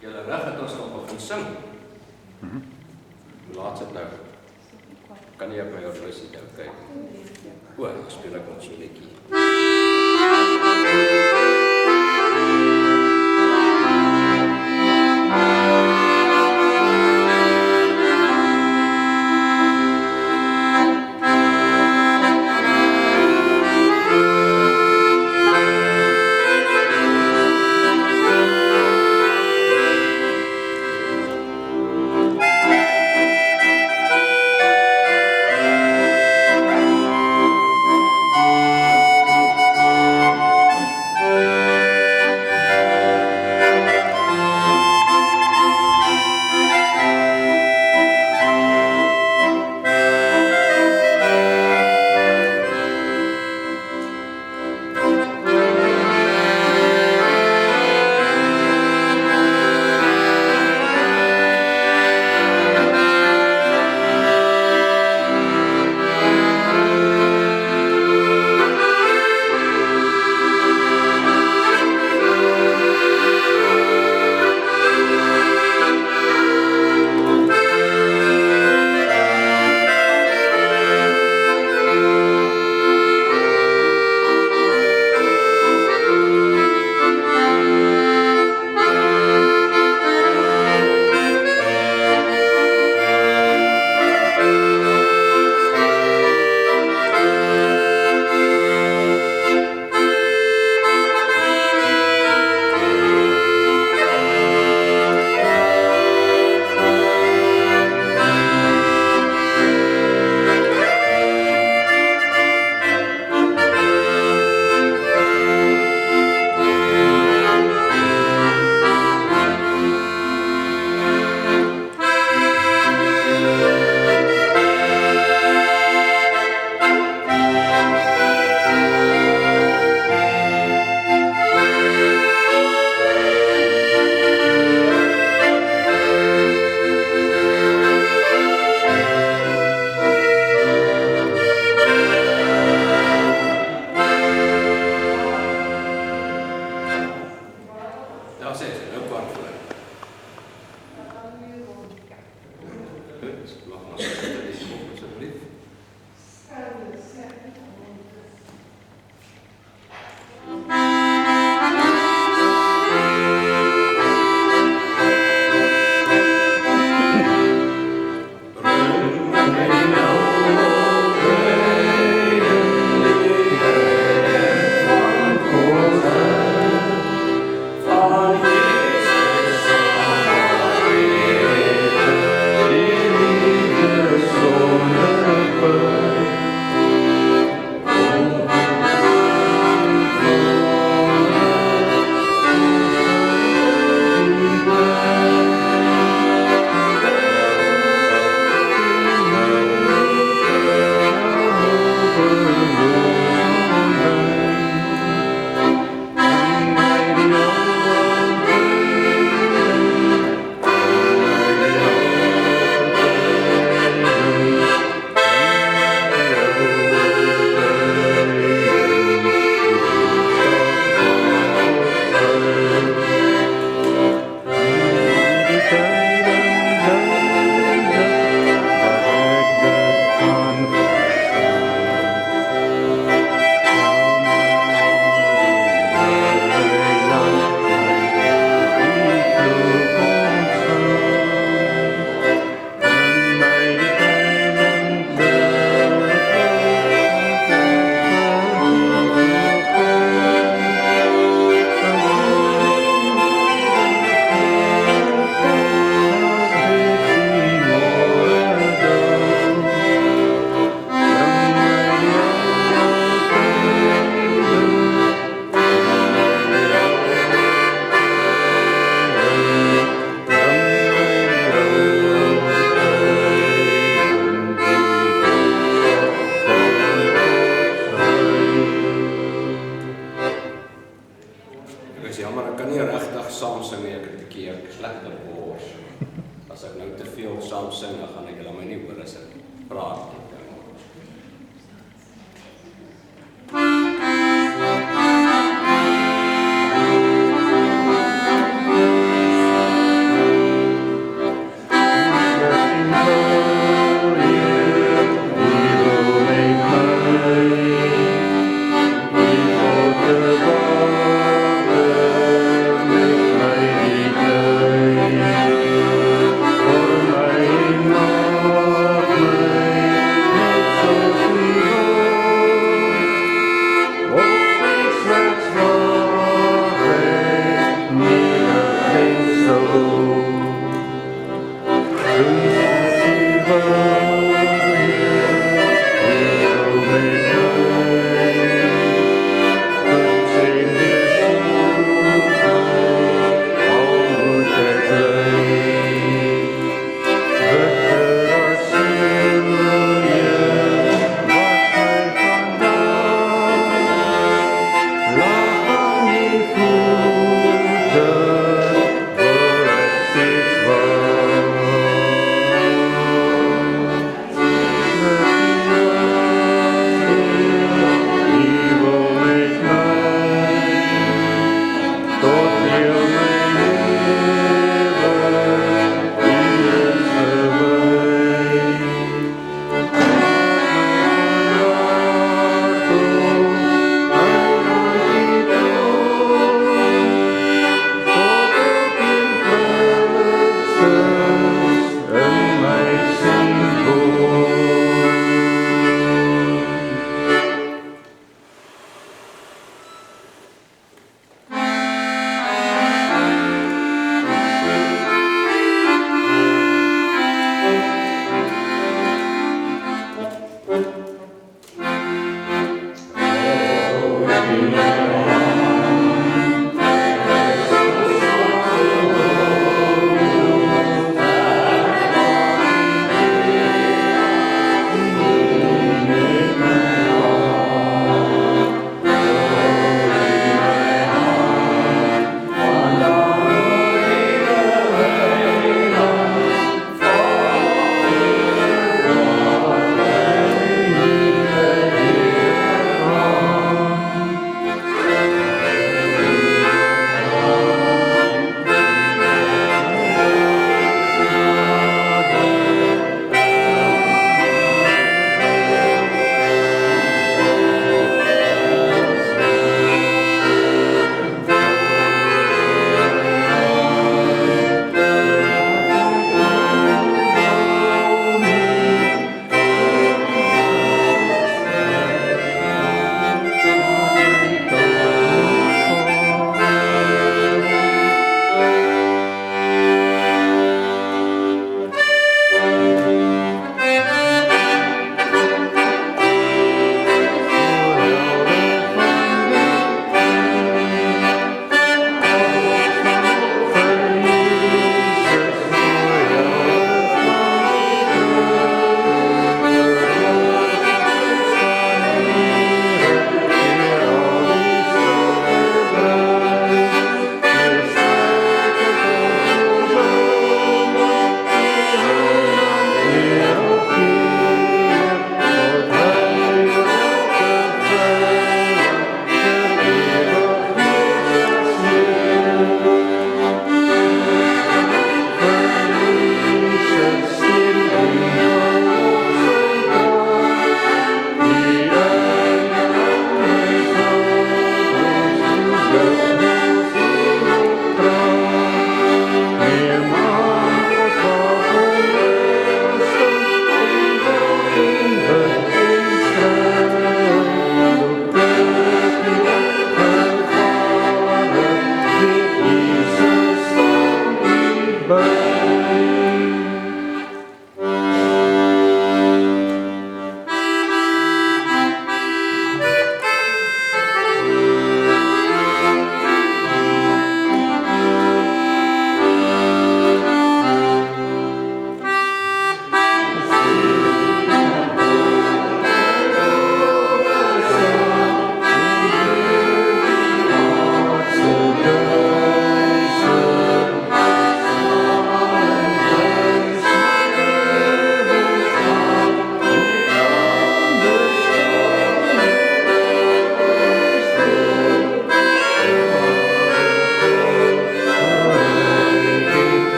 Julle reg het ons nog begin sing. Hoe laat is dit nou? Kan jy op my horlosie nou kyk? O, speel ek ons so liedjie.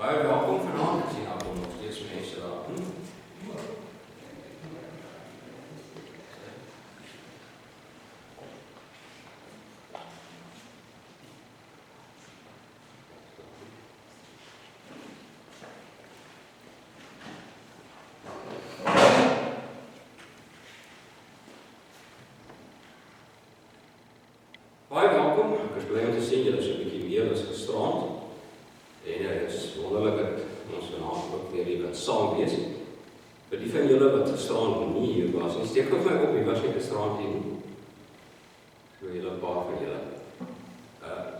Baie welkom vanaand, ek sien daar kom nog steeds mense daar. Baie welkom, ek is bly om te sien julle is 'n bietjie meer as gisterand. En dit is wonderlik dat ons vanaand ook weer hier saam wees. Vir die van julle wat gisterand nie hier was, en steek op my op, jy was nie gisterand hier nie. So julle 'n paar van julle.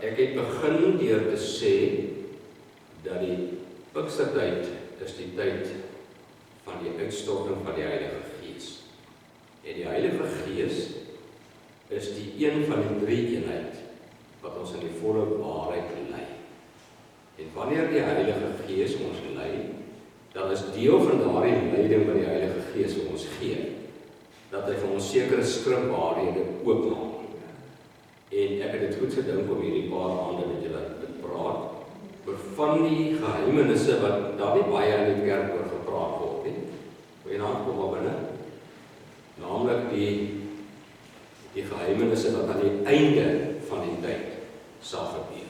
Ek het begin deur te sê dat die Pinkstertyd is die tyd van die uitstorting van die Heilige Gees. En die Heilige Gees is die een van die drie eenheid wat ons in die volle waarheid lei. En wanneer die Heilige Gees ons lei, dan is deel van daardie leiding wat die Heilige Gees vir ons gee, dat hy vir ons sekere skrifwaarhede oopmaak. En ek het dit goed gedink om hierdie paar aande met julle te praat oor van die geheimenisse wat daar nie baie in die kerk oor gepraat word nie. Goeienaand, kom maar binne. Naamlik die geheimenisse wat aan die einde van die tyd sal gebeur.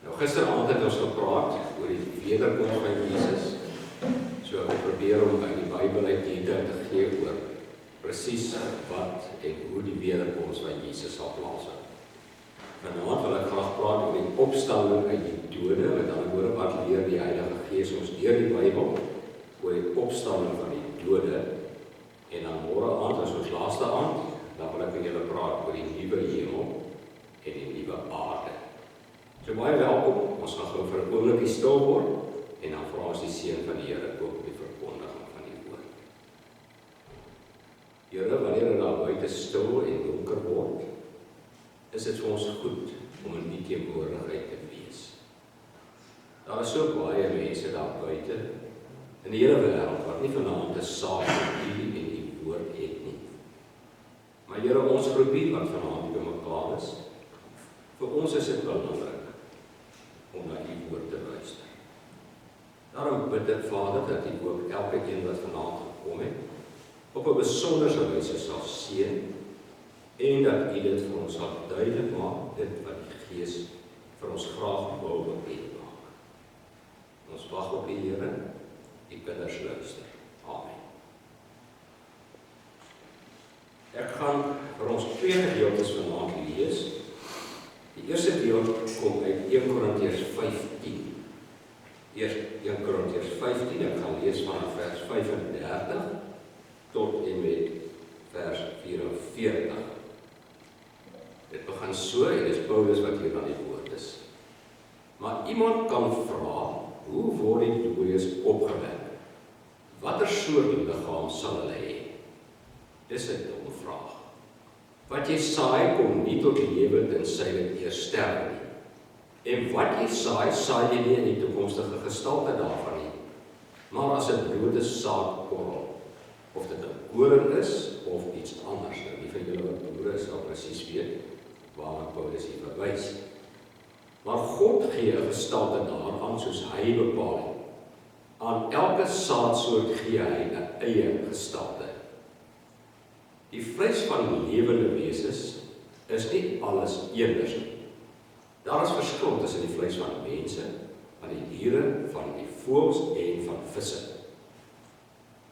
Nou gisteraand het ons gepraat oor die wederkoms van Jesus. So ek probeer om uit die Bybel uit detail te gee oor presies wat en hoe die wederkoms van Jesus sal plaasvind. Vanaand wil ek graag praat oor die opstanding uit die dode, met ander woorde wat leer die Heilige Gees ons deur die Bybel oor die opstanding van die dode. En dan môre aand, as ons laaste aand, dan wil ek met julle praat oor die nuwe hemel en die nuwe aarde. So baie welkom, ons gaan gou vir 'n oombliekie stil word en dan vra ons die seën van die Here ook op die verkondiging van die woord. Here, wanneer daar buite stil en donker word, is dit vir ons goed om in die teenwoordigheid te wees. Daar is so baie mense daar buite in die hele wêreld wat nie vanaand 'n saak met U en U woord het nie. Maar Here, ons groepie wat vanaand by mekaar is, vir ons is dit belangrik om na U woord te luister. Daarom bid ek, Vader, dat U ook elke een wat vanaand gekom het, op 'n besondere wyse sal seën, en dat U dit vir ons sal duidelik maak, dit wat die Gees vir ons graag wil bekend maak. Ons wag op U, Here, U kinders luister. Amen. Ek gaan vir ons twee gedeeltes vanaand lees. Die eerste deel kom uit 1 Korintiërs 15. Eerst 1 Korintiërs 15, ek gaan lees vanaf vers 35 tot en met vers 44. Dit begin so, en dis Paulus wat hier aan die woord is. Maar iemand kan vra, hoe word die dooies opgewek? Watter soort liggaam sal hulle hê? Dis 'n domme vraag. Wat jy saai kom nie tot lewe tensy dit eers sterf nie. En wat jy saai, saai jy nie in die toekomstige gestalte daarvan nie. Maar as 'n dode saadkorrel, of dit 'n koring is of iets anders, nou die van julle wat boere is sal presies weet waarna Paulus hier verwys. Maar God gee 'n gestalte daaraan soos hy bepaal het. Aan elke saadsoort gee hy 'n eie gestalte. Die vleis van lewende wesens is nie alles eenders nie. Daar is verskil tussen die vleis van mense, van die diere, van die voëls en van visse.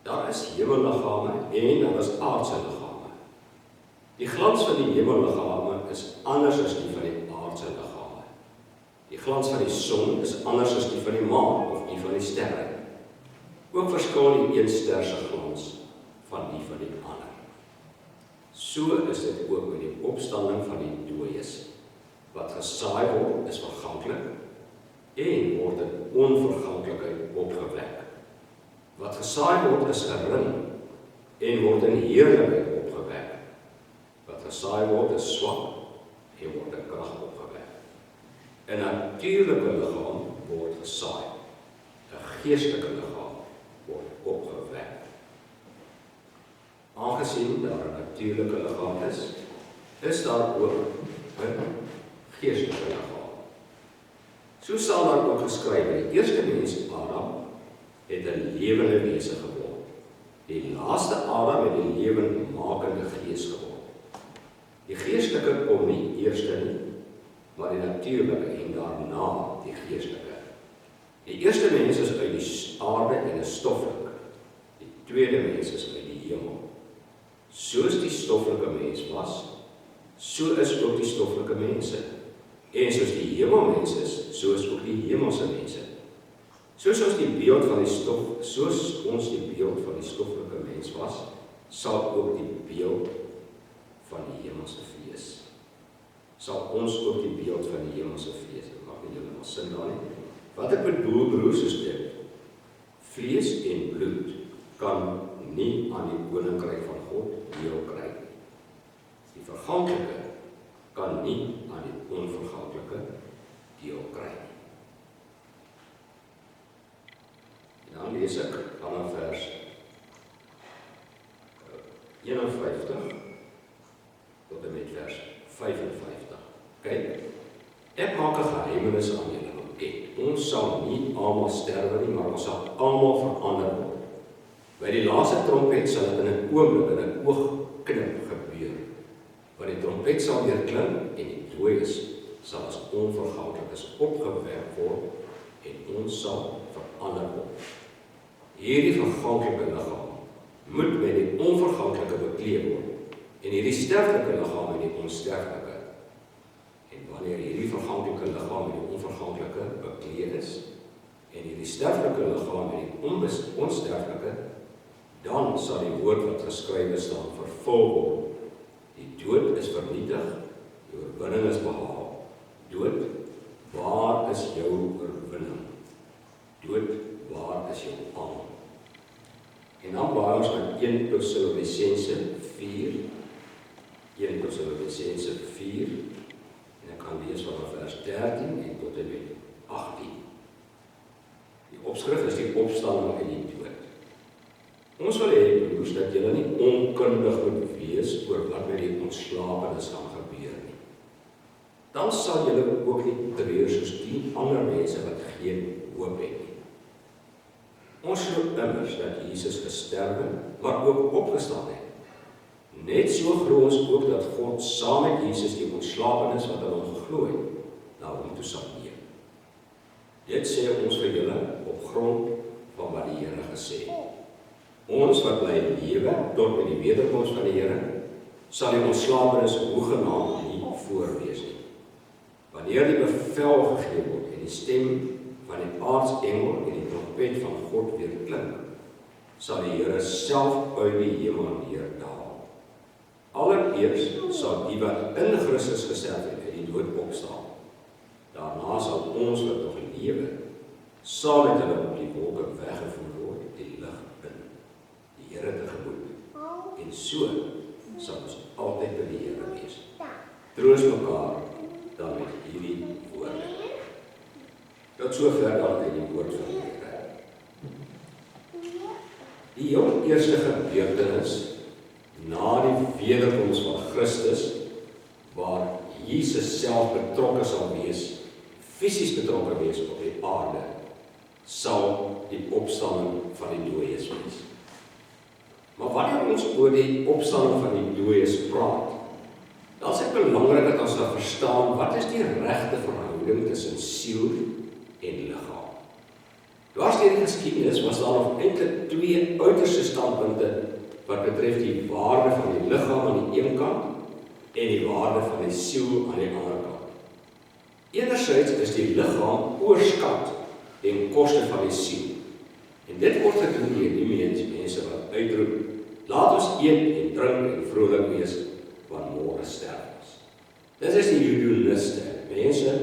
Daar is hemelliggame en daar is aardse liggame. Die glans van die hemelliggame is anders as die van die aardse liggame. Die glans van die son is anders as die van die maan of die van die sterre. Ook verskil die een ster se glans van die van die ander. So is dit ook met die opstanding van die dooies. Wat gesaai word, is verganklik en word in onverganklikheid opgewek. Wat gesaai word, is gering en word in heerlikheid opgewek. Wat gesaai word, is swak en word in krag opgewek. 'n natuurlike liggaam word gesaai. 'n geestelike liggaam word opgewek. Aangesien daar 'n natuurlike liggaam is daar ook 'n geestelike liggaam. So sal daar ook geskryf, die eerste mens, Adam, het 'n lewende wese geword. Die laaste Adam het die lewendmakende gees geword. Die geestelike kom nie eerste nie, maar die natuurlike en daarna die geestelike. Die eerste mens is uit die aarde en is stoffelik. Die tweede mens is uit die hemel. Soos die stoffelike mens was, so is ook die stoffelike mense. En soos die hemelmens is, so is ook die hemelse mense. Soos ons die beeld van die stoffelike mens was, sal ook die beeld van die hemelse wees. Sal ons ook die beeld van die hemelse wees. Ek maak nie julle maar sin daar nie. Wat ek bedoel, broers, is dit. Vlees en bloed kan nie aan die koninkryk van God deel kry. Die verganklike kan nie aan die onverganklike deel kry. En dan lees ek vanaf vers 51 tot en met vers 55. Kyk, ek maak 'n geheimnis aan julle bekend. Ons sal nie almal sterwe nie, maar ons sal almal verander word. By die laaste trompet sal dit in 'n oomblik, in 'n oogknip gebeur. Want die trompet sal weer klink en die dooies sal as onverganklikes opgewek word en ons sal verander word. Hierdie verganklike liggaam moet met die onverganklike bekleed word en hierdie sterflike liggaam met die onsterflike. En wanneer hierdie verganklike liggaam met die onverganklike bekleed is en hierdie sterflike liggaam met die onsterflike, dan sal die woord wat geskrywe staan vervul word. Die dood is vernietig, die oorwinning is behaal. Dood, waar is jou oorwinning? Dood, waar is jou almal? En dan blaai ons met 1 Tessalonisense 4, 1 Tessalonisense 4, en ek kan lees vanaf vers 13 en tot en met 18. Die opskrif is die opstanding uit die dood. Ons wil hê, broers, dat julle nie onkundig moet wees oor wat met die ontslapenis gaan gebeur nie. Dan sal julle ook nie treur soos die ander mense wat geen hoop het nie. Ons glo immers dat Jesus gesterwe, maar ook opgestaan het. Net so glo ons ook dat God saam met Jesus die ontslapenis wat aan hom geglo het, na hom toe sal neem. Dit sê ons vir julle op grond van wat die Here gesê het. Ons wat bly lewe tot met die wederkoms van die Here, sal die ontslapenis hoegenaamd nie voorwees nie. Wanneer die bevel gegee word en die stem van die aartsengel en die trompet van God weer klink, sal die Here self uit die hemel neerdaal. Allereers sal die wat in Christus gesterf het uit die dood opstaan. Daarna sal ons wat nog lewe, saam met hulle op die wolke weggevoer word, die lig in die Here tegemoet. En so sal ons altyd by die Here wees. Troos mekaar dan met hierdie woorde. Tot sover dan uit die woord van die Here. Die heel eerste gebeurtenis na die wederkoms van Christus, waar Jesus self betrokke sal wees, fisies betrokke wees op die aarde, sal die opstanding van die dooies wees. Maar wanneer ons oor die opstanding van die dooies praat, dan is dit belangrik dat ons nou verstaan wat is die regte verhouding tussen siel en liggaam. Dwars deur die geskiedenis was daar nog eintlik 2 uiterste standpunte wat betref die waarde van die liggaam aan die een kant en die waarde van die siel aan die ander kant. Enerzijds is die liggaam oorskat ten koste van die siel. En dit word gedoen deur die mense wat uitroep, laat ons eet en drink en vrolik wees, want môre sterf ons. Dit is die hedoniste, mense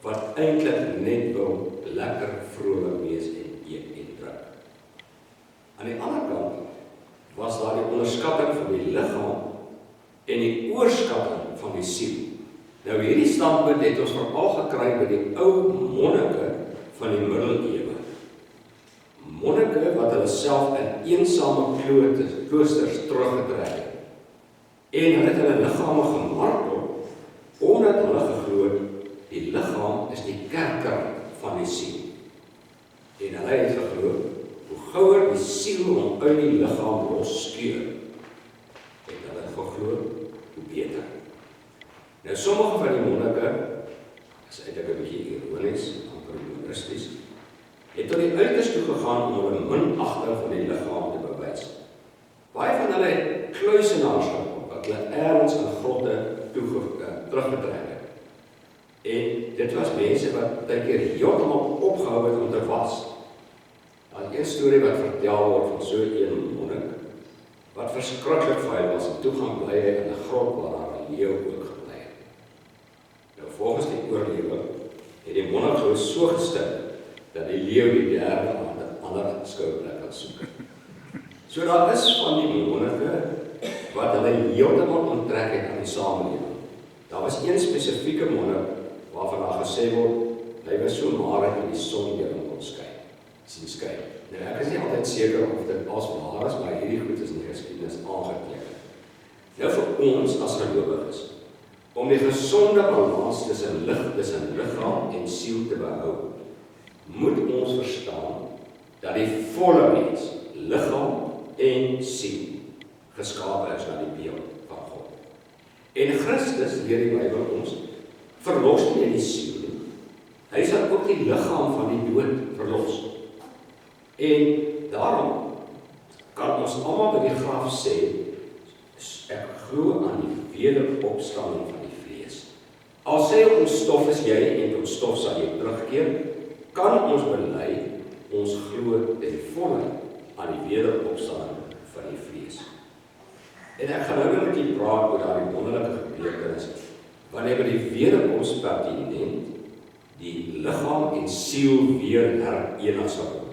wat eintlik net wil lekker vrolik wees en eet en drink. Aan die ander kant was daar die onderskatting van die liggaam en die oorskatting van die siel. Nou hierdie standpunt het ons veral gekry by die ou monnike van die middeleeue. Monnike wat hulle self in eensame kloosters teruggetrek het. En hulle het hulle liggame gemartel, omdat hulle geglo het, die liggaam is die kerker uit die liggaam losskeur, het hulle geglo, hoe beter. Nou sommige van die monnike, is eintlik 'n bietjie ironies, amper humoristies, het tot die uiterste toe gegaan om hulle minagting van die liggaam te bewys. Baie van hulle het kluisenaars gehad, wat hulle ergens in grotte teruggetrek het. En dit was mense wat baie keer heeltemal opgehou het om te was. Daar is 'n storie wat vertel word van so 'n monnik, wat verskriklik vuil was, en toe gaan bly hy in 'n grot waar daar 'n leeu ook gebly het. Nou volgens die oorlewer het die monnik so gestink, dat die leeu die derde aan 'n ander skouplek kan soek. So daar is van die monnike wat hulle heeltemal onttrek het aan die samelewing. Daar was een spesifieke monnik waarvan daar gesê word, hy was so maar dat die son deur hom kon sien skyn. Nou ek is nie altyd seker of dit as waar is, maar hierdie goed is in die geskiedenis aangeteken. Nou vir ons as gelowiges, om die gesonde balans tussen liggaam en siel te behou, moet ons verstaan dat die volle mens, liggaam en siel, geskape is na die beeld van God. En Christus, leer die Bybel ons, verlos nie die siel nie. Hy sal ook die liggaam van die dood verlos. En daarom kan ons almal by die graf sê, ek glo aan die wederopstanding van die vlees. Al sê ons stof is jy en tot stof sal jy terugkeer, kan ons bely, ons glo ten volle aan die wederopstanding van die vlees. En ek gaan nou met julle praat oor daardie wonderlike gebeurtenis, wanneer by die wederkoms pertinent die liggaam en siel weer herenig sal word.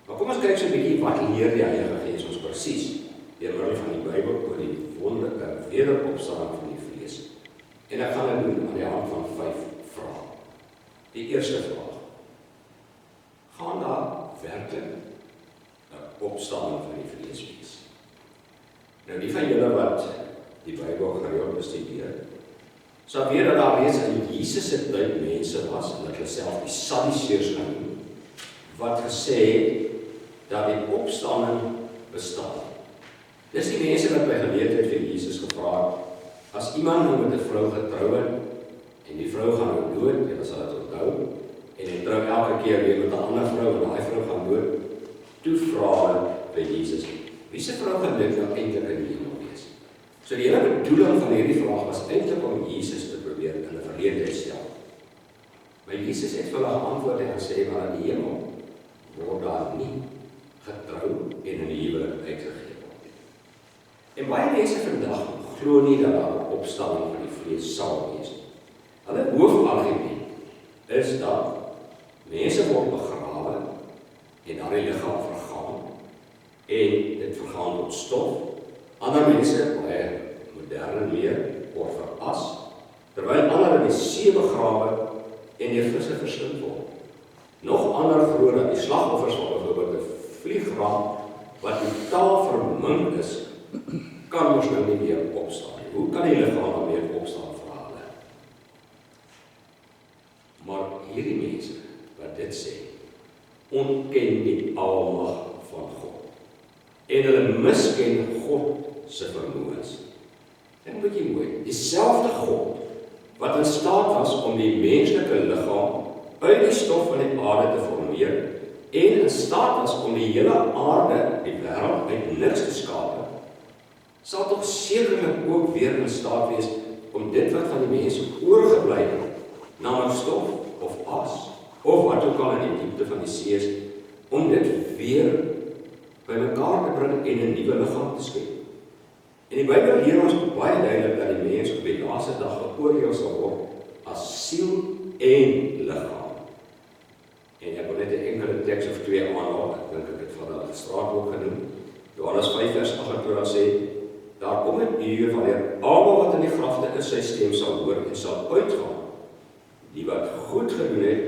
Maar kom ons kyk so 'n bietjie wat leer die Heilige Gees ons presies deur middel van die Bybel oor die wonderlike wederopstanding van die vlees. En ek gaan dit doen aan die hand van 5 vrae. Die eerste vraag: gaan daar werklik 'n opstanding van die vlees wees? Nou die van julle wat die Bybel gereeld bestudeer, sal weet dat daar reeds in Jesus se tyd mense was, en dat hulle self die Sadduseërs genoem, wat gesê het dat die opstanding bestaan. Dis die mense wat by geleentheid vir Jesus gevra het, as iemand nou met 'n vrou getrou het, en die vrou gaan nou dood, en dan sal dit onthou, en hy trou elke keer weer met 'n ander vrou, en daai vrou gaan dood, toe vra hulle by Jesus, wie se vrou gaan dit nou eintlik in die hemel wees? So die hele bedoeling van hierdie vraag was eintlik om Jesus te probeer in 'n verleentheid stel. Maar Jesus het vir hulle geantwoord en gesê, maar in die hemel word daar nie getrou en in die huwelik uitgegee word. En baie mense vandag glo nie dat daar 'n opstanding van die vlees sal wees. Hulle hoofargument is dat mense word begrawe en daardie liggaam vergaan en dit vergaan tot stof. Ander mense, baie moderne leer, word veras, terwyl ander in die see begrawe en deur visse verslind word. Nog ander glo dat die slagoffers van byvoorbeeld 'n vliegramp wat totaal vermink is, kan ons nou nie meer opstaan nie. Hoe kan die liggaam nou weer opstaan, vra hulle? Maar hierdie mense wat dit sê, ontken die almag van God. En hulle misken God se vermoëns. Dink bietjie mooi, dieselfde God wat in staat was om die menslike liggaam uit die stof van die aarde te formeer en in staat was om die hele aarde, die wêreld, uit niks te skape, sal tog sekerlik ook weer in staat wees om dit wat van die mense oorgebly het, naamlik stof of as, of wat ook al in die diepte van die see is, om dit weer by mekaar te bring en 'n nuwe liggaam te skep. En die Bybel leer ons baie duidelik dat die mens op die laaste dag geoordeel sal word as siel en liggaam. En ek wil net 'n enkele teks of 2 aanhaal, ek dink ek het van hulle gestraat ook genoem. Johannes 5 vers 28 sê, daar kom 'n uur wanneer almal wat in die grafte is sy stem sal hoor en sal uitgaan, die wat goed gedoen het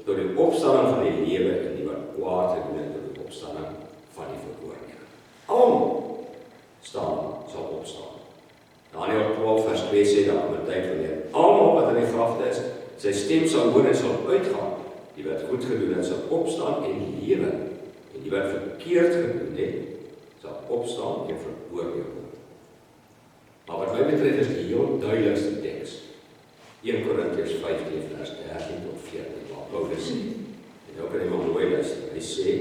tot die opstanding van die lewe en die wat kwaad gedoen het tot die opstanding van die veroordeling. Almal sal opstaan. Daniël 12 vers 2 sê daar kom 'n tyd wanneer almal wat in die grafte is sy stem sal hoor en sal uitgaan, die wat goed gedoen het sal opstaan en lewe, en die wat verkeerd gedoen het sal opstaan en veroordeel word. Maar wat my betref is die heel duidelikste teks. 1 Korintiërs 15 vers 13 tot 14, waar Paulus sê, en nou kan jy maar mooi luister, hy sê,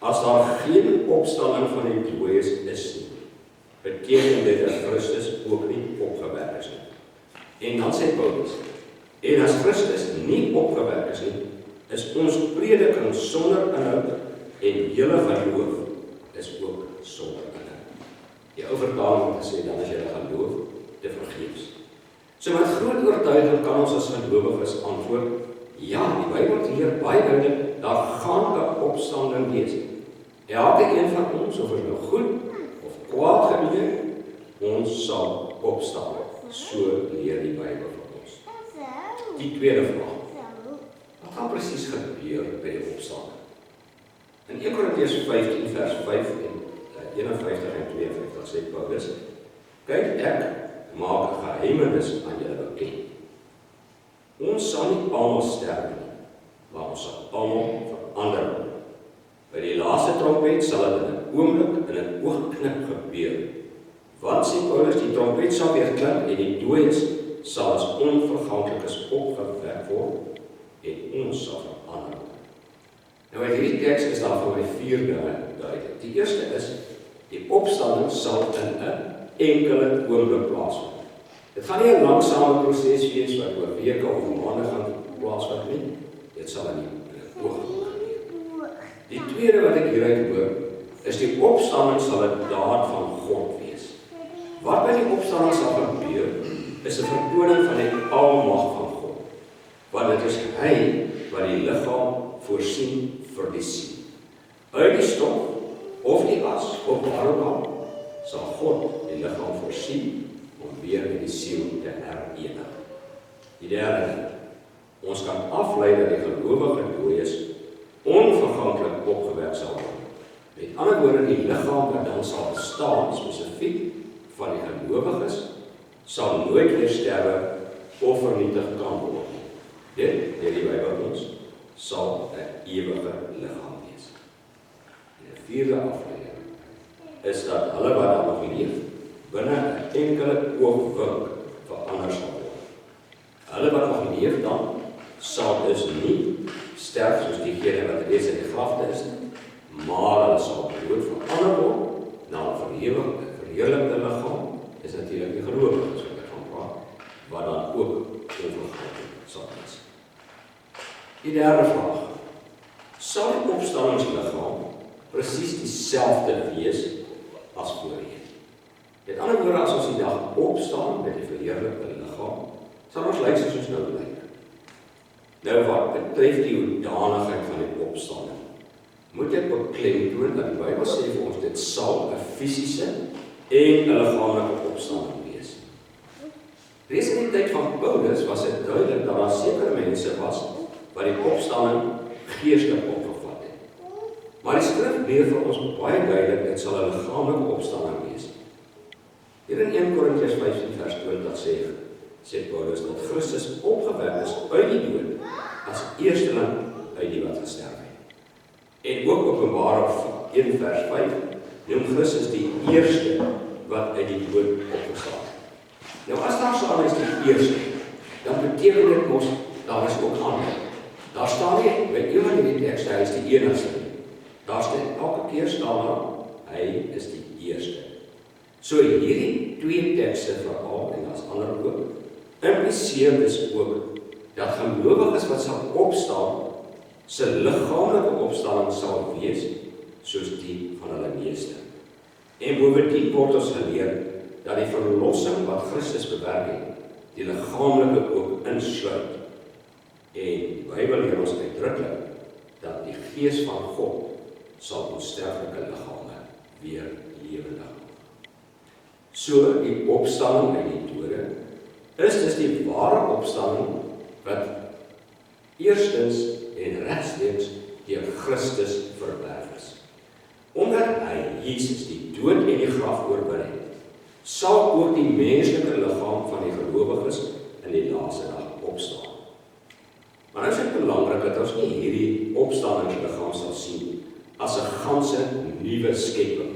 as daar geen opstanding van die dooies is nie, beteken dit dat Christus ook nie opgewek is nie. En dan sê Paulus, en as Christus nie opgewek is nie, is ons prediking sonder inhoud en hele geloof is ook sonder inhoud. Die ou vertaling het gesê, dan is julle geloof te vergeefs. So met groot oortuiging kan ons as gelowiges antwoord, ja, die Bybel leer baie duidelik, daar gaan 'n opstanding wees. Elke een van ons, of ons nou goed of kwaad gedoen, ons sal opstaan. So leer die Bybel vir ons. Die tweede vraag. Wat gaan presies gebeur by die opstanding? In 1 Korintiërs 15 vers 5 en 51 en 52 sê Paulus, kyk, ek maak 'n geheimenis aan julle bekend. Ons sal nie almal sterf nie, maar ons sal almal verander word. By die laaste trompet sal dit in 'n oomblik, in 'n oogknik gebeur. Want sê Paulus, die trompet sal weer klink en die dooies sal as onverganklikes opgewek word en ons sal verander word. Nou in hierdie teks is daar vir my 4 dinge duidelik. Die eerste is, die opstanding sal in 'n enkele oomblik plaasvind. Dit gaan nie 'n langsame proses wees wat oor weke of maande gaan plaasvind nie. Dit sal in 'n oomblik gebeur. Die tweede wat ek hieruit hoor, is die opstanding sal 'n daad van God wees. Wat by die opstanding sal gebeur, is 'n vertoning van die almag van God. Want dit is hy wat die liggaam voorsien vir die siel. Uit die stof of die as of waar ook al, sal God die liggaam voorsien om weer met die siel te herenig. Die derde, ons kan aflei dat die gelowige dooies onverganklik opgewek sal word. Met ander woorde, die liggaam wat dan sal bestaan, spesifiek van die gelowiges, sal nooit weer sterwe of vernietig kan word. Dit, deur die Bybel ons, sal 'n ewige liggaam wees. En 'n vierde afleiding is dat hulle wat dan nog leef, binne 'n enkele oogwink verander sal word. Hulle wat nog leef dan, sal dus nie sterf soos diegene wat reeds in die grafte is, maar hulle sal dood verander word na 'n verheerlikte liggaam, is natuurlik die gelowiges wat ek van praat, wat dan ook onverganklik sal wees. Die derde vraag, sal die opstandingsliggaam presies dieselfde wees as voorheen? Met ander woorde, as ons die dag opstaan met die verheerlikte liggaam, sal ons lyk soos ons nou lyk. Nou wat betref die hoedanigheid van die opstanding, moet ek beklemtoon dat die Bybel sê vir ons dit sal 'n fisiese en 'n liggaamlike opstanding wees. Reeds in die tyd van Paulus was dit duidelik dat daar sekere mense was wat die opstanding geestelik opgevat het. Maar die skrif leer vir ons baie duidelik, dit sal 'n liggaamlike opstanding wees. Hier in 1 Korintiërs 15 vers 20 sê Paulus dat Christus opgewek is uit die dood as eersteling uit die wat gesterf het. En ook Openbaring 1 vers 5 noem Christus die eerste wat uit die dood opgestaan het. Nou as daar staan is die eerste, dan beteken dit mos daar is ook ander. Daar staan nie by een van die tekste hy is die enigste. Daar staan elke keer staan daar hy is die eerste. So hierdie 2 tekste veral en as ander ook impliseer dus ook dat gelowiges wat sal opstaan, se liggaamlike opstanding sal wees soos die van hulle meeste. En bovendien word ons geleer dat die verlossing wat Christus bewerk het, die liggaamlike ook insluit. En die Bybel leer ons uitdruklik dat die Gees van God sal onsterflike liggame weer lewendig maak. So die opstanding uit die dode is dus die ware opstanding wat eerstens en regstreeks deur Christus verwerf is. Omdat hy, Jesus, die dood en die graf oorwin het, sal ook die menslike liggaam van die gelowiges in die laaste dag opstaan. Maar nou is dit belangrik dat ons nie hierdie opstandingsliggaam sal sien as 'n ganse nuwe skepping,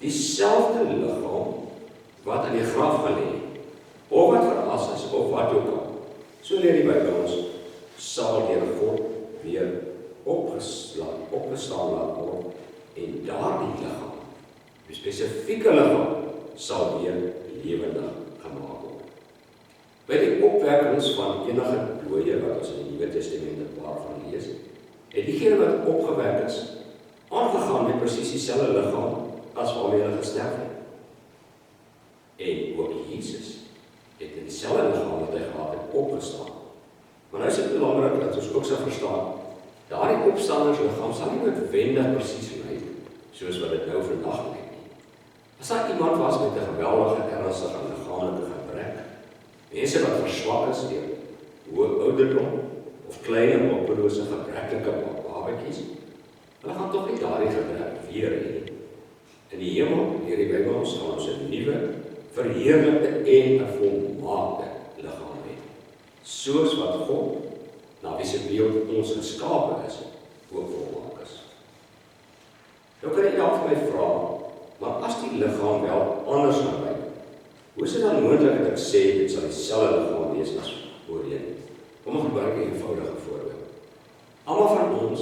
dieselfde liggaam wat in die graf gelê het, of wat veras is, of wat ook al. So leer die Bybel ons, sal deur God weer opgestaan laat word, en daardie liggaam, die spesifieke liggaam, sal weer lewendig gemaak word. By die opwekkings van enige dooie, wat ons in die Nuwe Testament 'n paar van lees, het diegene wat opgewek is, aangegaan met presies dieselfde liggaam as waarmee hulle gesterf het. En ook Jesus het in dieselfde liggaam wat hy gehad het, opgestaan. Maar nou is dit belangrik dat ons ook sal verstaan, daardie opstandingsliggaam sal nie noodwendig presies lyk, soos wat dit nou vandag lyk nie. As daar iemand was met 'n geweldige ernstige liggaamlike gebrek, mense wat verswak is deur hoë ouderdom, of klein hulpelose gebreklike babatjies, hulle gaan tog nie daardie gebrek weer hê nie. In die hemel, deur die Bybel, ons gaan ons 'n nuwe, verheerlikte en 'n volmaakte liggaam hê. Soos wat God, na wie se beeld ons geskape is, ook volmaak is. Nou kan jy dalk vir my vra, maar as die liggaam wel anders gaan lyk, hoe is dit dan moontlik dat ek sê dit sal dieselfde liggaam wees as voorheen? Kom ons gebruik 'n eenvoudige voorbeeld. Almal van ons,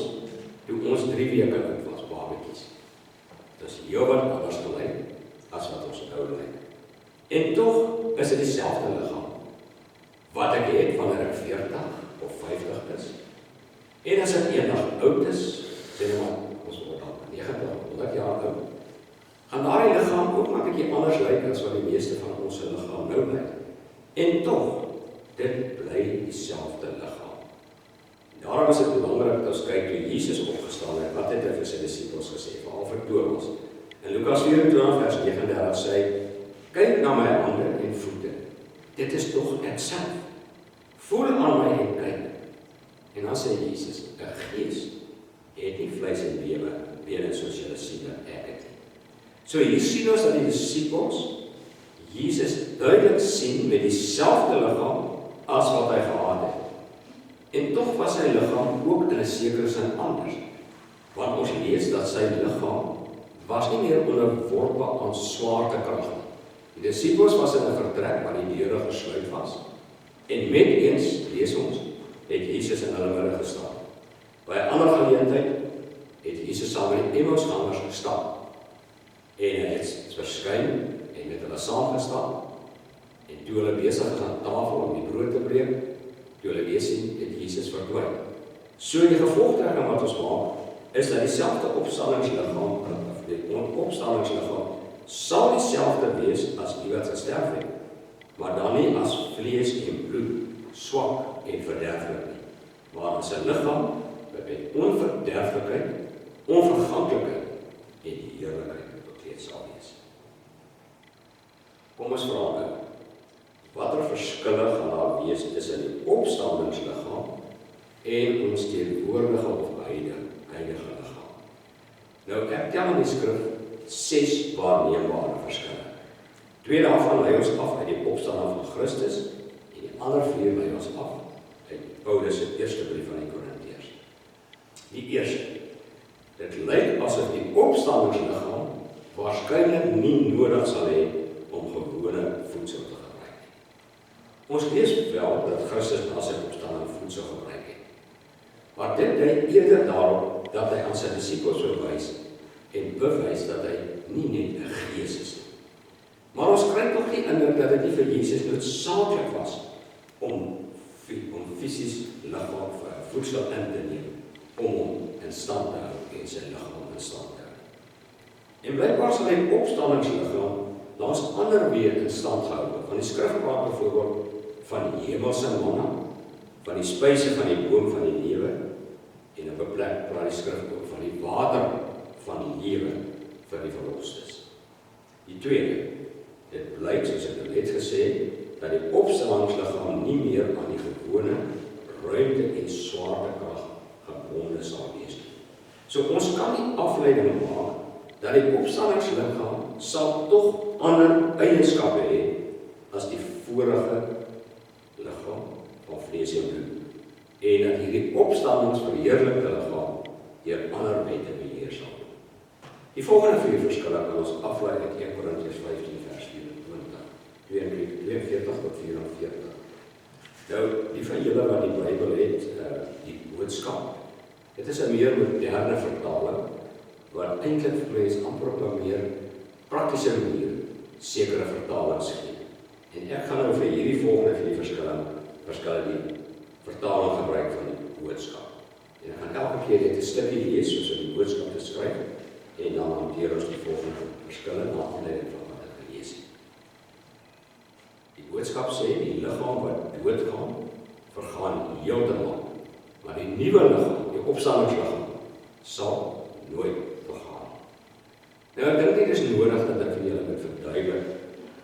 toe ons 3 weke oud was, babatjies, dis heelwat anders gelyk as wat ons nou lyk. En tog is dit dieselfde liggaam wat ek het wanneer ek 40 of 50 is. En as ek eendag oud is, sê jy maar, ons word dan 90, 100 jaar oud, gaan daardie liggaam ook maar 'n bietjie anders lyk as wat die meeste van ons se liggaam nou lyk. En tog, dit bly dieselfde liggaam. Daarom is dit belangrik as ons kyk toe Jesus opgestaan het, wat het hy vir sy disippels gesê, veral vir Thomas. In Lukas 24 vers 39 sê hy, kyk na my hande en voete, dit is tog ek self. Voel aan my en kyk. En dan sê Jesus, 'n gees het nie vleis en bene soos julle sien dat ek het nie. So hier sien ons dat die disippels Jesus duidelik sien met dieselfde liggaam as wat hy gehad het. En tog was sy liggaam ook in 'n sekere sin anders. Want ons lees dat sy liggaam was nie meer onderworpe aan swaartekrag nie. Die disippels was in 'n vertrek waar die deure gesluit was. En met eens, lees ons, het Jesus in hulle midde gestaan. By 'n ander geleentheid het Jesus saam met die Emmausgangers gestap. En hy het verskyn en met hulle saamgestaan. En toe hulle besig was aan tafel om die brood te breek, toe hulle weer sien, het Jesus verdwyn. So die gevolgtrekking wat ons maak, is dat dieselfde opstandingsliggaam, of die opstandingsliggaam, sal dieselfde wees as die wat gesterf het, maar dan nie as vlees en bloed, swak en verderflik nie, maar as 'n liggaam met onverderflikheid, onverganklikheid en heerlikheid bekleed sal wees. Kom ons vra nou, watter verskille gaan daar wees tussen die opstandingsliggaam en ons teenwoordige of huidige liggaam? Nou, ek tel in die skrif 6 waarneembare verskille. 2 daarvan lei ons af uit die opstanding van Christus en die ander 4 lei ons af uit Paulus se eerste brief aan die Korintiërs. Die eerste, dit lyk asof die opstandingsliggaam waarskynlik nie nodig sal hê om gewone voedsel te gebruik. Ons lees wel dat Christus na sy opstanding voedsel gebruik het. Maar dit dui eerder daarop dat hy aan sy disippels verwys en bewys dat hy nie net 'n gees is nie. Maar ons kry tog die indruk dat dit nie vir Jesus noodsaaklik was om fisies liggaam voedsel in te neem, om hom in stand te hou en sy liggaam in stand te hou. En blykbaar sal die opstandingsliggaam langs ander weer in stand gehou word. Van die skrif praat byvoorbeeld van die hemelse manna, van die spyse van die boom van die lewe, en op 'n plek praat die skrif ook van die water van die lewe vir die verlosters. Die tweede, dit blyk, soos ek net gesê, dat die opstandingsliggaam nie meer aan die gewone ruimte en swaartekrag gebonde sal wees nie. So ons kan nie afleiding maak dat die opstandingsliggaam sal tog ander eienskappe hê as die vorige liggaam van vlees en bloed, en dat hierdie opstandingsverheerlikte liggaam deur ander wette beheer sal word. Die volgende 4 verskille kan ons aflei uit 1 Korintiërs 15 vers 42 tot 44. Nou, die van julle wat die Bybel het, die boodskap, dit is 'n meer moderne vertaling, wat eintlik vir mense amper op 'n meer praktiese manier sekere vertalings gee. En ek gaan nou vir hierdie volgende 4 verskille die vertaling gebruik van die boodskap. En ek gaan elke keer net 'n stukkie lees soos om die boodskap te skryf, en dan hanteer ons die volgende verskille na aanleiding van wat ek gelees het. Die boodskap sê die liggaam wat doodgaan, vergaan heeltemal, maar die nuwe liggaam, die opstandingsliggaam, sal nooit vergaan. Nou, ek dink dit is nodig dat ek vir julle moet verduidelik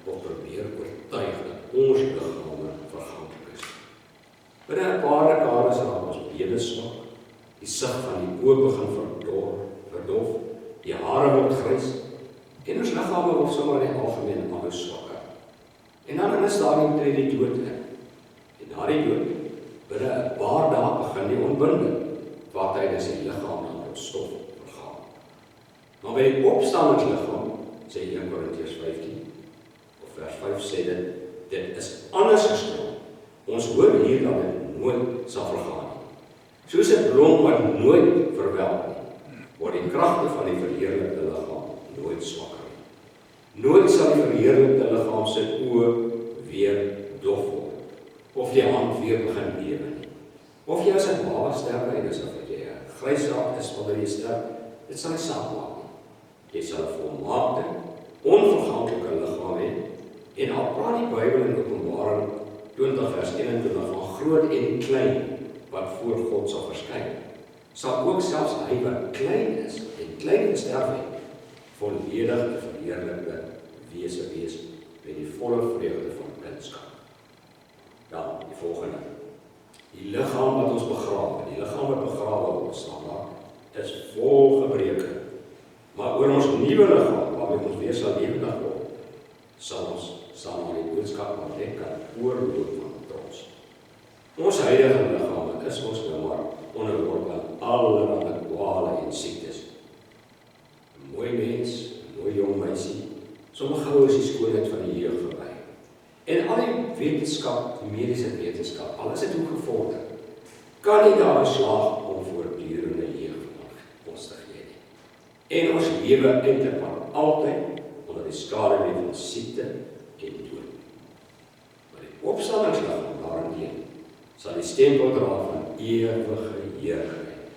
of probeer oortuig dat ons liggame verganklik is. Binne 'n paar dekades raak ons bene swak, die sig van die oë begin verdof, die hare word grys, en ons liggame word sommer in die algemeen al swakker. En dan in 'n stadium tree die dood in. En na die dood, binne 'n paar dae begin die ontbinding, waar tydens die liggaam dan tot stof vergaan. Maar by die opstandingsliggaam, sê 1 Korintiërs 15, of vers 5 sê dit is anders gestel. Ons hoor hier dat dit nooit sal vergaan nie. Soos 'n blom wat nooit verwelk nie, word die kragte van die verheerlikte liggaam nooit swakker nie. Nooit sal die verheerlikte liggaam se oë weer dof word, of die hand weer begin bewe nie. Of jy as 'n baba sterf en is of jy 'n grys raak is wanneer jy sterf, dit sal nie saak maak nie. Jy sal 'n volmaakte, onverganklike liggaam hê, en al praat die Bybel in Openbaring 20 vers 21 van groot en klein wat voor God sal verskyn, sal ook selfs hy wat klein is en klein gesterf het, volledig verheerlikte wese wees met die volle vreugde van kindskap. Dan die volgende. Die liggaam wat ons begrawe, die liggaam wat begrawe word, is vol gebreke. Maar oor ons nuwe liggaam, waarmee ons weer sal lewendig word, sal ons saam met die boodskap wat net kan oorloop van trots. Ons huidige liggame is ons nou maar onderworpe aan allerlei kwale en siektes. 'n Mooi mens, 'n mooi jong meisie, sommige gou is die skoonheid van die jeug verby. En al die wetenskap, die mediese wetenskap, alles het hoe gevorder, kan nie daar slaag om voortdurende jeug van ons te gee nie. En ons lewe eintlik maar altyd onder die skaduwee van siekte en dood. Maar die opstandingsliggaam daarin sal die stempel dra van ewige heerlikheid.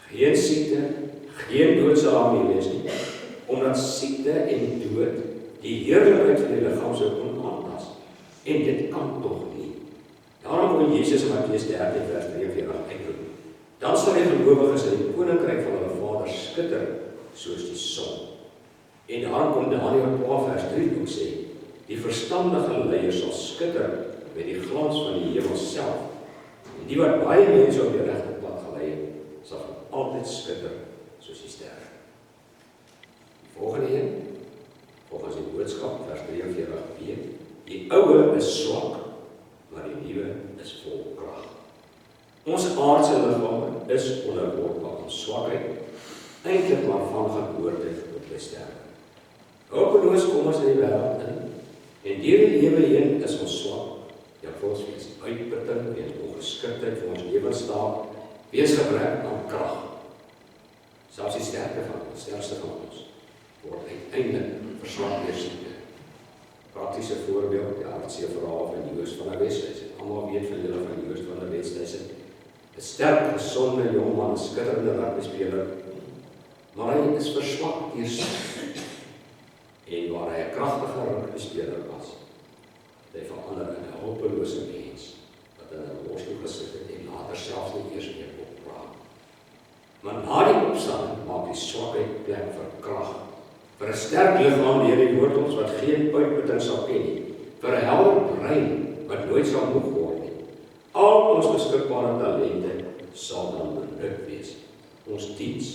Geen siekte, geen dood sal daarmee wees nie, omdat siekte en dood die heerlikheid van die liggaam sou onaantas. En dit kan tog nie. Daarom wil Jesus in Matteus 13 vers 43 uitroep: dan sal die gelowiges in die koninkryk van hulle Vader skitter soos die son. En daarom kom Daniël 12 vers 3 ook sê: die verstandige leiers sal skitter met die glans van die hemel self. En die wat baie mense op die regte pad gelei het, sal altyd skitter soos die ster. Die volgende een, volgens die boodskap vers 43b, die oude is swak, maar die nuwe is vol krag. Ons aardse liggame is onderworpe aan swakheid, eintlik maar van geboorte tot by sterwe. Hopeloos kom ons in die wêreld in, en deur die lewe heen is ons swak. Ja, volgens wees uitputting, wees ongeskiktheid vir ons lewensstaat, wees gebrek aan krag. Selfs die sterkste van ons word uiteindelik verswak deur siekte. Praktiese voorbeeld, die hartseer verhaal van Joos van der Westhuizen. Almal weet van julle van Joos van der Westhuizen. 'n sterk, gesonde jong man, 'n skitterende rugbyspeler, maar hy is verswak deur siekte. En waar hy 'n kragtige rugbyspeler was, het hy verander in 'n hulpelose mens wat in 'n rolstoel gesit het en later selfs nie eers meer kon praat. Maar na die opstanding maak die swakheid plek vir krag. Vir 'n sterk liggaam deur die woord ons wat geen uitputting sal ken nie. Vir 'n helder brein wat nooit sal moeg word nie. Al ons beskikbare talente sal dan benut wees. Ons diens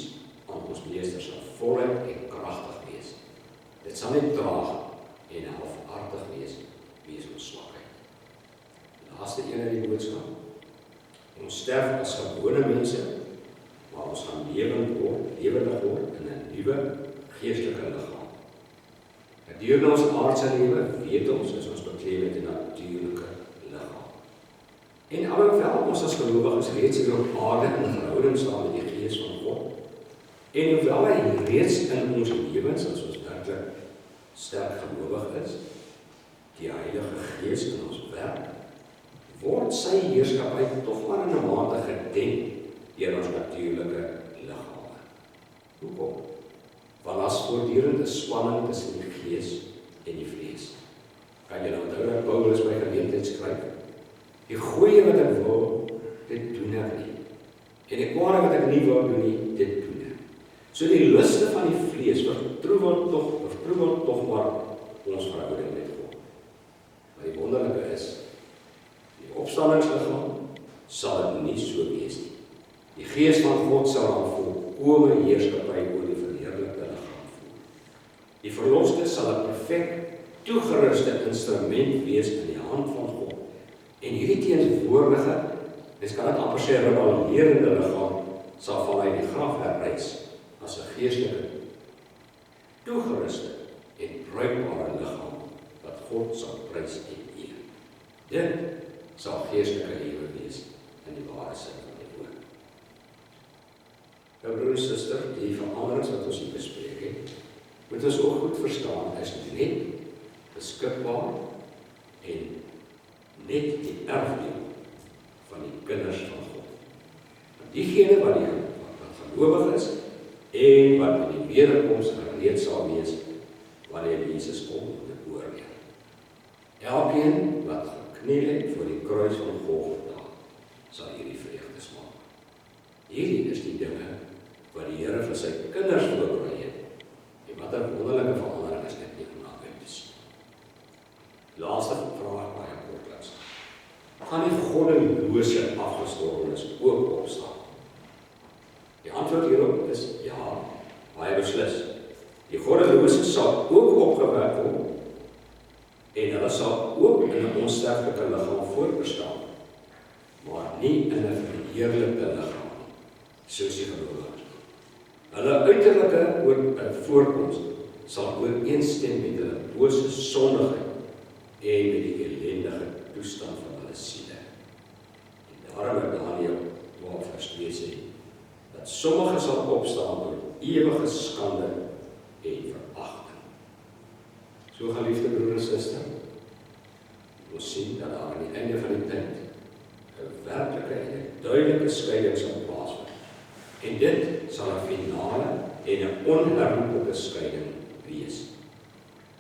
aan ons meester sal voluit en kragtig wees. Dit sal nie traag en halfhartig wees ons swakheid. Laaste een in die boodskap. Ons sterf as gewone mense, maar ons gaan lewendig word in 'n nuwe geestelike liggaam. Gedurende ons aardse lewe weet ons is ons bekleed met 'n natuurlike liggaam. En alhoewel ons as gelowiges reeds hier op aarde in verhouding staan met die Gees van God, en hoewel hy reeds in ons lewens, as ons werklik sterk gelowig is, die Heilige Gees in ons werk, word sy heerskappy tog maar in 'n mate gedenk deur ons natuurlike liggame. Hoekom? Want as voortdurende spanning tussen die Gees en die vlees. Kan jy nou onthou dat Paulus by geleentheid skryf? Die goeie wat ek wil, dit doen ek nie. En die kwade wat ek nie wil doen nie, dit doen ek. So die luste van die vlees vertroebel tog maar ons verhouding met God. Maar die wonderlike is, die opstandingsliggaam sal dit nie so wees nie. Die Gees van God sal dan volkome heerskappy oor die verheerlikte liggaam voer. Die verloste sal 'n perfek toegeruste instrument wees in die hand van God. En hierdie teenwoordige, mens kan dit amper sê rebellerende liggaam, sal vanuit die graf herrys as 'n geestelike, toegeruste en bruikbare liggaam wat God sal prys en eer. Dit sal geestelike lewe wees in die ware sin van die woord. Nou broer en suster, die veranderings wat ons hier bespreek het, moet ons ook goed verstaan, is net beskikbaar en net die erfdeel van die kinders van God. Want diegene wat gelowig is en wat in die wederkoms gereed sal wees wanneer Jesus kom om te oordeel. Elkeen wat gekniel het voor die kruis van Golgotha sal hierdie vreugde smaak. Hierdie is die dinge wat die Here vir sy kinders voorberei het. En wat 'n wonderlike verandering is dit nie om na uit te sien. Laaste vraag baie kortliks. Gaan die goddelose afgestorwenes ook opstaan? Die antwoord hierop is ja, baie beslis. Die goddelose sal ook opgewek word en hulle sal ook in 'n onsterflike liggaam voortbestaan, maar nie in 'n verheerlikte liggaam nie, soos die gelowiges. Hulle uiterlike voorkoms sal ooreenstem met hulle bose sondigheid en met die ellendige toestand van hulle siele. En daarom het Daniël 12 vers 2 sê, dat sommige sal opstaan door ewige skande en veragting. So geliefde broer en suster, ons sien dat daar aan die einde van die tyd 'n werklike en 'n duidelike skeiding sal plaasvind. En dit sal 'n finale en 'n onherroepelike skeiding wees.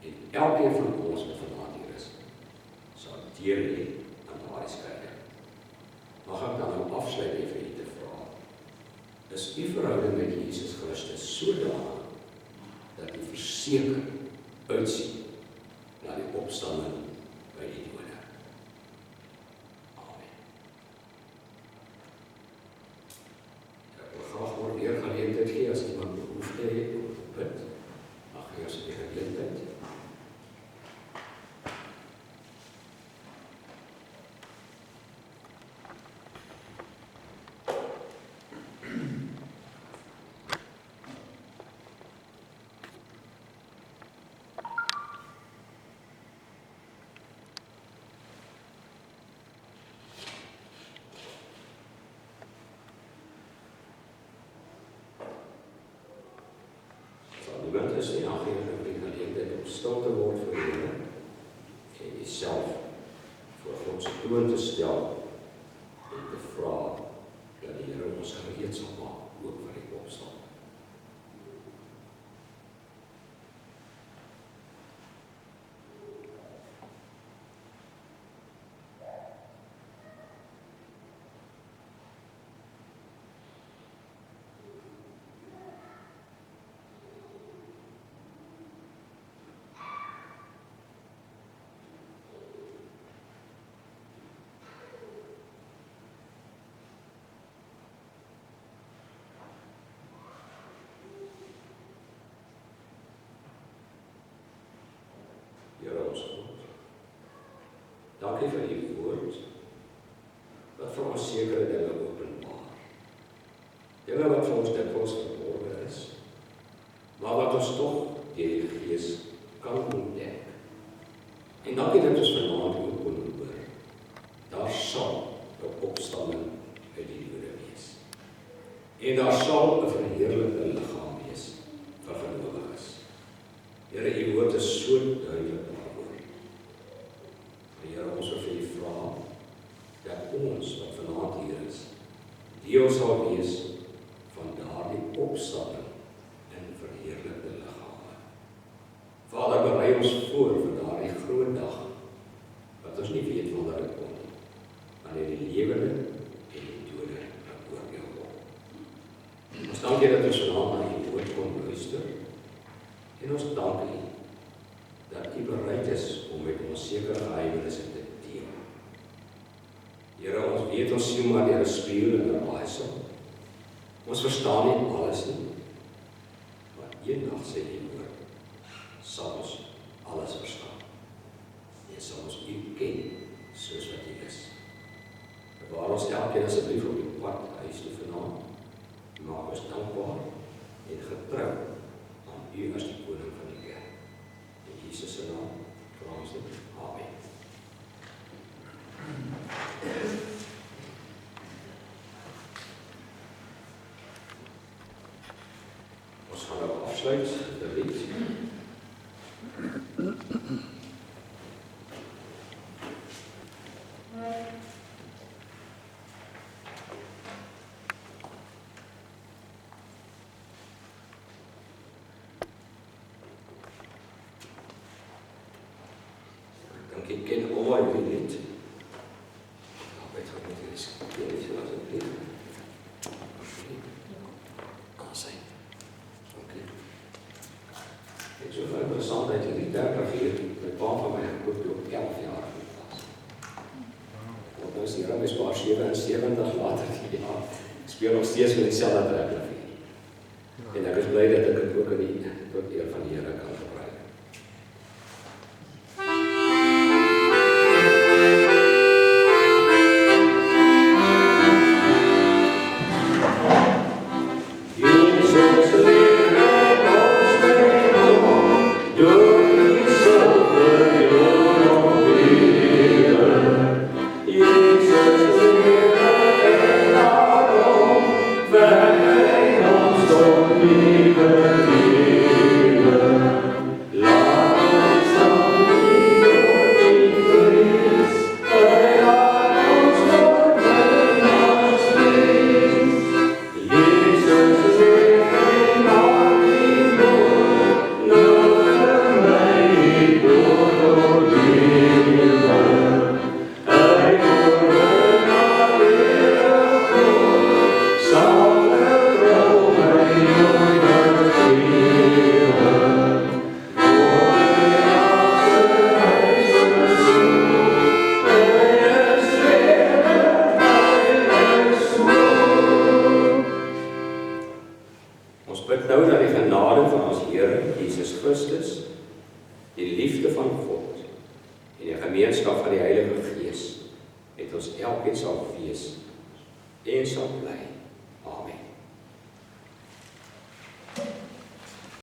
En elkeen van ons wat vanaand hier is, sal deel hê aan daardie skeiding. Mag ek dan nou afsluit en vir u te vra, is u verhouding met Jesus Christus sodanig dat u verseker uitsien na die opstanding by die dode? Amen. Ek wil graag maar weer geleentheid gee as iemand behoefte het om te bid. Mag jy as die geleentheid. Niemand is nie aangeneem die geleentheid om stil te word vir die Here en jouself voor God se troon te stel en te vra dat die Here ons gereed sal maak ook vir die opstanding. Here ons God, dankie vir die woord, wat vir ons sekere dinge openbaar. Dinge wat vir ons dikwels verborgen is, maar wat wat ons tog deur die Gees kan ontdek. En dankie dat ons vanaand ook kon hoor. Daar sal 'n opstanding uit die dode wees. En daar sal 'n verheerlikte liggaam wees vir gelowiges. Here, u woord is so duidelik daaroor. Here, ons wil vir u vra dat ons wat vanaand hier is, deel sal wees van daardie opstanding in verheerlikte liggame. Vader, berei ons voor vir daardie groot dag, wat ons nie weet wanneer dit kom, wanneer die lewende en die dode oordeel word. Ons dank u dat ons vanaand na u woord kon luister, en ons dank u dat u bereid is om met ons sekere geheimenisse te deel. Here, ons weet ons sien maar deur 'n spieël en 'n raaisel. Ons verstaan nie alles nie, maar eendag sê die woord, sal ons alles verstaan. En sal ons u ken soos wat u is. Bewaar ons elkeen asseblief op die pad huis toe vanaand. Maak ons dankbaar en getrou aan u as die koning van die kerk. In Jesus se naam vra ons dit. Amen. Ons gaan nou afsluit met 'n lied. Ik ken allemaal jullie niet. Weet je wat het is? Jullie zullen alsjeblieft. Zijn. Oké. Het is zo interessant dat je die derklavier, met pa van mij gekoopt op 11 jaar was. Want nou is die ram is maar 77 later die jaar. Ik speel nog steeds met diezelfde derklavier. En ik is blij dat ik het ook niet tot eer van die Here kan gebruiken. Gemeenskap van die Heilige Gees, het ons elkeen sal wees en sal bly